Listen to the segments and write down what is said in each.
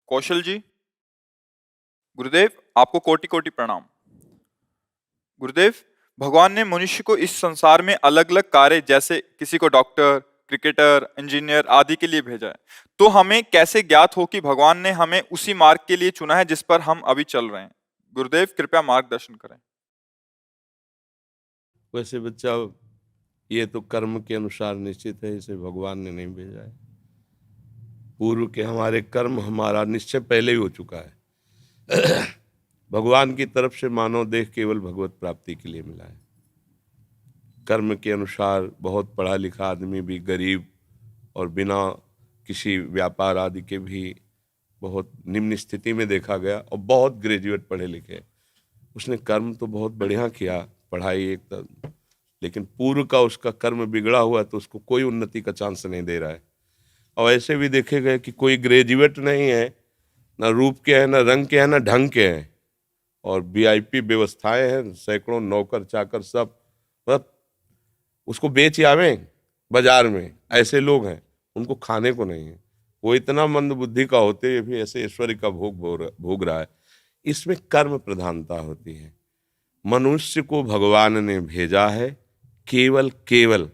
कौशल जी, गुरुदेव आपको कोटि कोटि प्रणाम। गुरुदेव, भगवान ने मनुष्य को इस संसार में अलग अलग कार्य, जैसे किसी को डॉक्टर, क्रिकेटर, इंजीनियर आदि के लिए भेजा है। तो हमें कैसे ज्ञात हो कि भगवान ने हमें उसी मार्ग के लिए चुना है जिस पर हम अभी चल रहे हैं? गुरुदेव कृपया मार्गदर्शन करें। वैसे बच्चा, ये तो कर्म के अनुसार निश्चित है, इसे भगवान ने नहीं भेजा है। पूर्व के हमारे कर्म, हमारा निश्चय पहले ही हो चुका है। भगवान की तरफ से मानव देह केवल भगवत प्राप्ति के लिए मिला है। कर्म के अनुसार बहुत पढ़ा लिखा आदमी भी गरीब और बिना किसी व्यापार आदि के भी बहुत निम्न स्थिति में देखा गया, और बहुत ग्रेजुएट पढ़े लिखे, उसने कर्म तो बहुत बढ़िया किया, पढ़ाई एकदम, लेकिन पूर्व का उसका कर्म बिगड़ा हुआ है, तो उसको कोई उन्नति का चांस नहीं दे रहा है। और ऐसे भी देखे गए कि कोई ग्रेजुएट नहीं है, ना रूप के हैं, ना रंग के हैं, ना ढंग के हैं, और वीआईपी व्यवस्थाएं हैं, सैकड़ों नौकर चाकर सब, मतलब उसको बेच आवे बाजार में। ऐसे लोग हैं, उनको खाने को नहीं है। वो इतना मंद बुद्धि का होते हुए भी ऐसे ऐश्वर्य का भोग रहा है। इसमें कर्म प्रधानता होती है। मनुष्य को भगवान ने भेजा है केवल केवल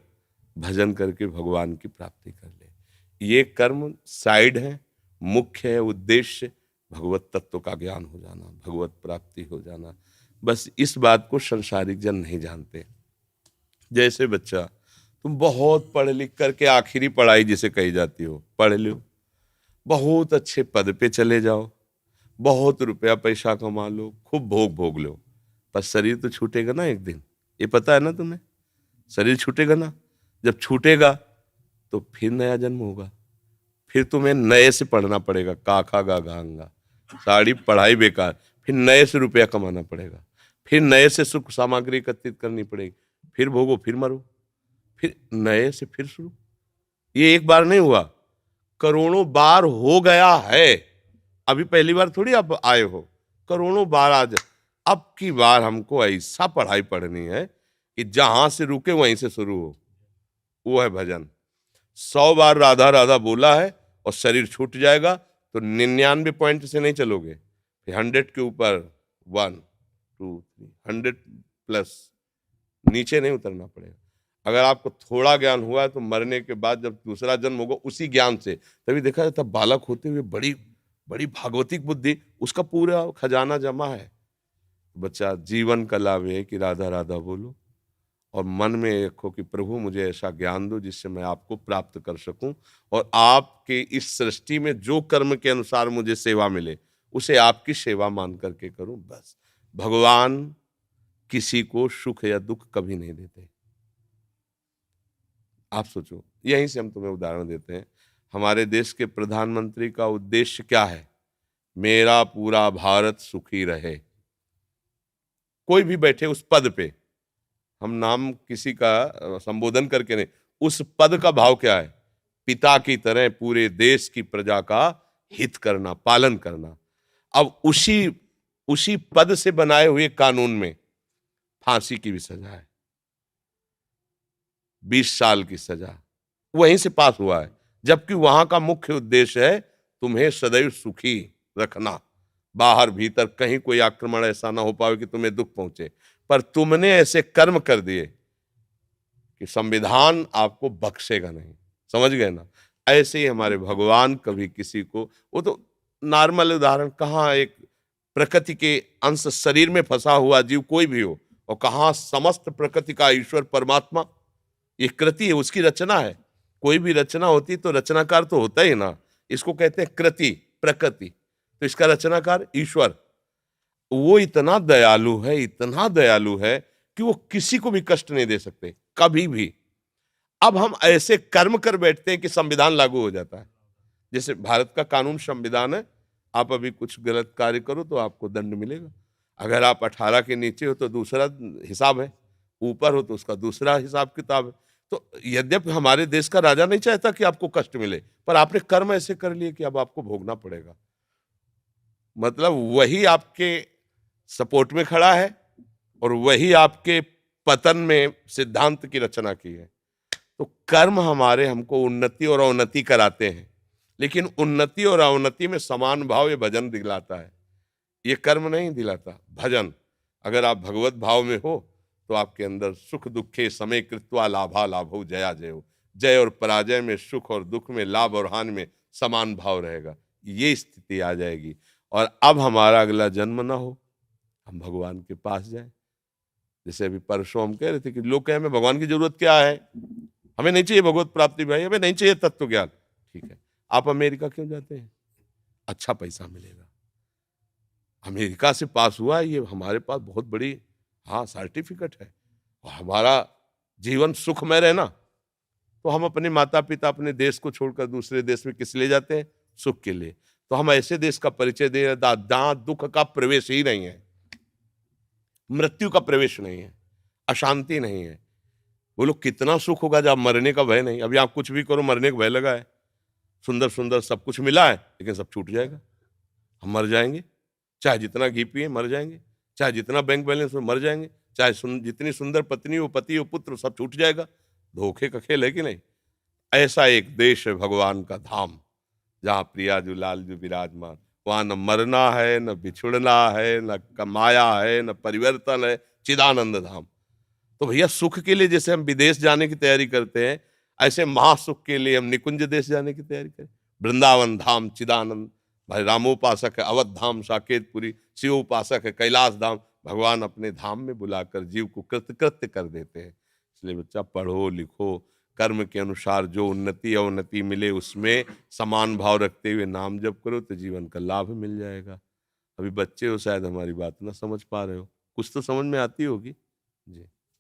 भजन करके भगवान की प्राप्ति कर ले। ये कर्म साइड है, मुख्य है उद्देश्य भगवत तत्व का ज्ञान हो जाना, भगवत प्राप्ति हो जाना। बस इस बात को संसारिक जन नहीं जानते। जैसे बच्चा, तुम बहुत पढ़ लिख करके आखिरी पढ़ाई जिसे कही जाती हो पढ़ लो, बहुत अच्छे पद पे चले जाओ, बहुत रुपया पैसा कमा लो, खूब भोग भोग लो, पर शरीर तो छूटेगा ना एक दिन। ये पता है ना तुम्हें? शरीर छूटेगा ना। जब छूटेगा तो फिर नया जन्म होगा, फिर तुम्हें नए से पढ़ना पड़ेगा, काखा गा घांगा, सारी पढ़ाई बेकार, फिर नए से रुपया कमाना पड़ेगा, फिर नए से सुख सामग्री एकत्रित करनी पड़ेगी, फिर भोगो, फिर मरो, फिर नए से फिर शुरू। ये एक बार नहीं हुआ, करोड़ों बार हो गया है। अभी पहली बार थोड़ी आप आए हो, करोड़ों बार आज। अब की बार हमको ऐसा पढ़ाई पढ़नी है कि जहां से रुके वहीं से शुरू हो। वो है भजन। 100 बार राधा राधा बोला है और शरीर छूट जाएगा, तो 99 पॉइंट से नहीं चलोगे, फिर 100 के ऊपर 1 2 3 100 प्लस, नीचे नहीं उतरना पड़ेगा। अगर आपको थोड़ा ज्ञान हुआ है तो मरने के बाद जब दूसरा जन्म होगा उसी ज्ञान से, तभी देखा जाता बालक होते हुए बड़ी बड़ी भागवतिक बुद्धि, उसका पूरा खजाना जमा है। बच्चा, जीवन का लाभ है कि राधा राधा बोलो और मन में रखो कि प्रभु मुझे ऐसा ज्ञान दो जिससे मैं आपको प्राप्त कर सकूं, और आपके इस सृष्टि में जो कर्म के अनुसार मुझे सेवा मिले उसे आपकी सेवा मान करके करूं। बस, भगवान किसी को सुख या दुख कभी नहीं देते। आप सोचो, यहीं से हम तुम्हें उदाहरण देते हैं। हमारे देश के प्रधानमंत्री का उद्देश्य क्या है? मेरा पूरा भारत सुखी रहे। कोई भी बैठे उस पद पे, हम नाम किसी का संबोधन करके नहीं, उस पद का भाव क्या है? पिता की तरह पूरे देश की प्रजा का हित करना, पालन करना। अब उसी उसी पद से बनाए हुए कानून में फांसी की भी सजा है, 20 साल की सजा वहीं से पास हुआ है, जबकि वहां का मुख्य उद्देश्य है तुम्हें सदैव सुखी रखना, बाहर भीतर कहीं कोई आक्रमण ऐसा ना हो पाए कि तुम्हें दुख पहुंचे। पर तुमने ऐसे कर्म कर दिए कि संविधान आपको बख्शेगा नहीं। समझ गए ना? ऐसे ही हमारे भगवान कभी किसी को, वो तो नॉर्मल उदाहरण, कहाँ एक प्रकृति के अंश शरीर में फंसा हुआ जीव कोई भी हो, और कहाँ समस्त प्रकृति का ईश्वर परमात्मा। ये कृति है, उसकी रचना है। कोई भी रचना होती तो रचनाकार तो होता ही ना, इसको कहते हैं कृति, प्रकृति। तो इसका रचनाकार ईश्वर, वो इतना दयालु है, इतना दयालु है कि वो किसी को भी कष्ट नहीं दे सकते कभी भी। अब हम ऐसे कर्म कर बैठते हैं कि संविधान लागू हो जाता है। जैसे भारत का कानून संविधान है, आप अभी कुछ गलत कार्य करो तो आपको दंड मिलेगा। अगर आप 18 के नीचे हो तो दूसरा हिसाब है, ऊपर हो तो उसका दूसरा हिसाब किताब है। तो यद्यपि हमारे देश का राजा नहीं चाहता कि आपको कष्ट मिले, पर आपने कर्म ऐसे कर लिए कि अब आपको भोगना पड़ेगा। मतलब वही आपके सपोर्ट में खड़ा है और वही आपके पतन में सिद्धांत की रचना की है। तो कर्म हमारे हमको उन्नति और अवनति कराते हैं। लेकिन उन्नति और अवनति में समान भाव ये भजन दिलाता है, ये कर्म नहीं दिलाता। भजन, अगर आप भगवत भाव में हो तो आपके अंदर सुख दुखे समय कृत्वा लाभा लाभो जया जयो, जय और पराजय में, सुख और दुख में, लाभ और हानि में समान भाव रहेगा, ये स्थिति आ जाएगी। और अब हमारा अगला जन्म ना हो, हम भगवान के पास जाएं। जैसे अभी परसों हम कह रहे थे कि लोग कहें हमें भगवान की जरूरत क्या है, हमें नहीं चाहिए भगवत प्राप्ति भाई, हमें नहीं चाहिए तत्व ज्ञान। ठीक है, आप अमेरिका क्यों जाते हैं? अच्छा पैसा मिलेगा। अमेरिका से पास हुआ है, ये हमारे पास बहुत बड़ी सर्टिफिकेट है। और हमारा जीवन सुखमय रहे ना, तो हम अपने माता पिता, अपने देश को छोड़कर दूसरे देश में किस लिए जाते हैं? सुख के लिए। तो हम ऐसे देश का परिचय दे रहे हैं जहां दुख का प्रवेश ही नहीं है, मृत्यु का प्रवेश नहीं है, अशांति नहीं है। बोलो कितना सुख होगा जब मरने का भय नहीं। अभी आप कुछ भी करो, मरने का भय लगा है। सुंदर सुंदर सब कुछ मिला है, लेकिन सब छूट जाएगा, हम मर जाएंगे। चाहे जितना घी पिए मर जाएंगे, चाहे जितना बैंक बैलेंस हो मर जाएंगे, चाहे जितनी सुंदर पत्नी हो, पति हो, पुत्र, सब छूट जाएगा। धोखे का खेल है कि नहीं? ऐसा एक देश है भगवान का धाम, जहाँ प्रियाजू लालजू विराजमान। वहां न मरना है, न बिछुड़ना है, न कमाया है, न परिवर्तन है, चिदानंद धाम। तो भैया सुख के लिए जैसे हम विदेश जाने की तैयारी करते हैं, ऐसे महासुख के लिए हम निकुंज देश जाने की तैयारी करें। वृंदावन धाम चिदानंद, भाई रामोपासक है अवध धाम साकेतपुरी, शिव उपासक है कैलाश धाम। भगवान अपने धाम में बुलाकर जीव को कृतकृत्य कर देते हैं। इसलिए बच्चा पढ़ो लिखो, कर्म के अनुसार जो उन्नति अवनति मिले उसमें समान भाव रखते हुए नाम जप करो तो जीवन का लाभ मिल जाएगा। अभी बच्चे हो, शायद हमारी बात ना समझ पा रहे हो, कुछ तो समझ में आती होगी जी।